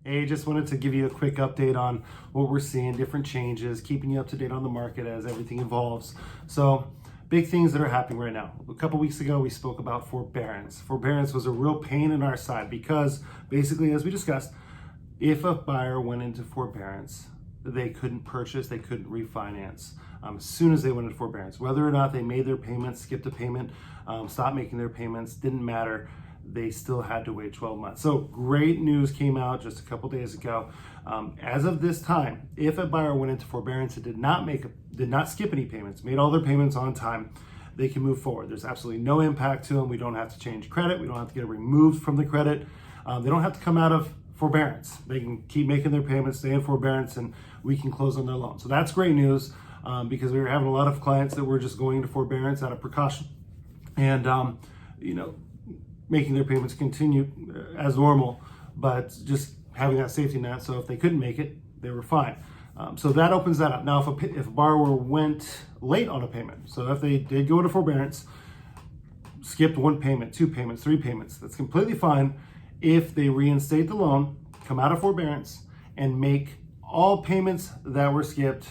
Hey, just wanted to give you a quick update on what we're seeing, different changes, keeping you up to date on the market as everything evolves. So, big things that are happening right now. A couple weeks ago, we spoke about forbearance. Forbearance was a real pain in our side because basically, as we discussed, if a buyer went into forbearance, they couldn't purchase, they couldn't refinance as soon as they went into forbearance. Whether or not they made their payments, skipped a payment, stopped making their payments, didn't matter. They still had to wait 12 months. So great news came out just a couple days ago. As of this time, if a buyer went into forbearance and did not skip any payments, made all their payments on time, they can move forward. There's absolutely no impact to them. We don't have to change credit. We don't have to get it removed from the credit. They don't have to come out of forbearance. They can keep making their payments, stay in forbearance, and we can close on their loan. So that's great news because we were having a lot of clients that were just going into forbearance out of precaution and, making their payments continue as normal, but just having that safety net. So if they couldn't make it, they were fine. So that opens that up. Now, if a borrower went late on a payment, so if they did go into forbearance, skipped one payment, two payments, three payments, that's completely fine if they reinstate the loan, come out of forbearance, and make all payments that were skipped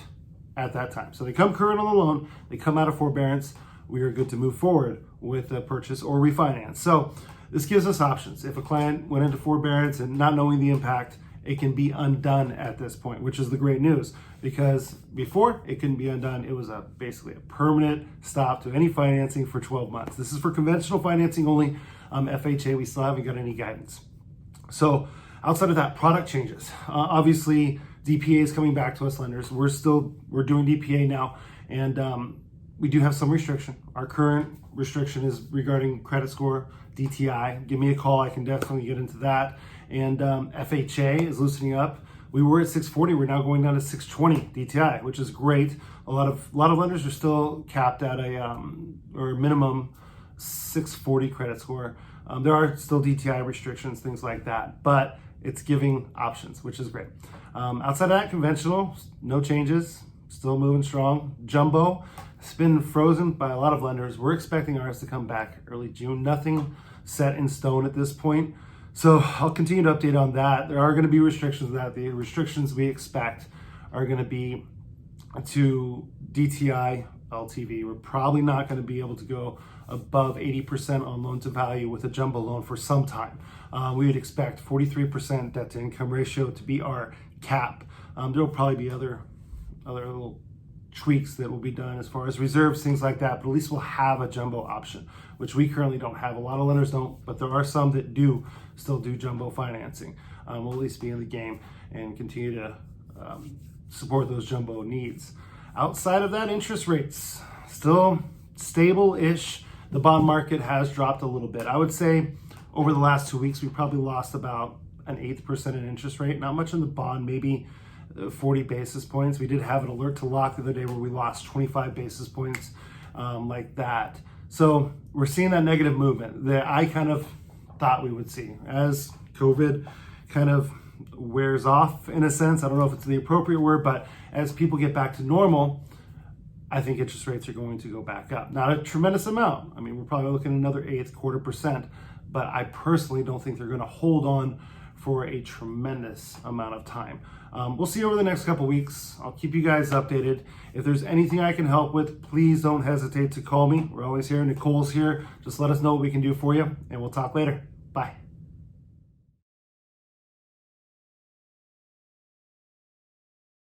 at that time. So they come current on the loan, they come out of forbearance, we are good to move forward with a purchase or refinance. So this gives us options. If a client went into forbearance and not knowing the impact, it can be undone at this point, which is the great news, because before it couldn't be undone. It was basically a permanent stop to any financing for 12 months. This is for conventional financing only. FHA, we still haven't got any guidance. So outside of that, product changes. Obviously, DPA is coming back to us lenders. We're doing DPA now, and we do have some restriction. Our current restriction is regarding credit score, DTI. Give me a call. I can definitely get into that. And FHA is loosening up. We were at 640. We're now going down to 620 DTI, which is great. A lot of lenders are still capped at a minimum 640 credit score. There are still DTI restrictions, things like that, but it's giving options, which is great. Outside of that, conventional, no changes, still moving strong. Jumbo, it's been frozen by a lot of lenders. We're expecting ours to come back early June. Nothing set in stone at this point. So I'll continue to update on that. There are going to be restrictions that the restrictions we expect are going to be to DTI LTV. We're probably not going to be able to go above 80% on loan to value with a jumbo loan for some time. We would expect 43% debt to income ratio to be our cap. There will probably be other little tweaks that will be done as far as reserves, things like that, but at least we'll have a jumbo option, which we currently don't have. A lot of lenders don't, but there are some that still do jumbo financing. We'll at least be in the game and continue to support those jumbo needs. Outside of that, interest rates still stable-ish. The bond market has dropped a little bit. I would say over the last 2 weeks, we probably lost about an 1/8% in interest rate. Not much in the bond, maybe 40 basis points. We did have an alert to lock the other day where we lost 25 basis points like that. So we're seeing that negative movement that I kind of thought we would see as COVID kind of wears off in a sense. I don't know if it's the appropriate word, but as people get back to normal, I think interest rates are going to go back up. Not a tremendous amount. I mean, we're probably looking at another 1/4%, but I personally don't think they're going to hold on for a tremendous amount of time. We'll see over the next couple weeks. I'll keep you guys updated. If there's anything I can help with, please don't hesitate to call me. We're always here. Nicole's here. Just let us know what we can do for you, and we'll talk later. Bye.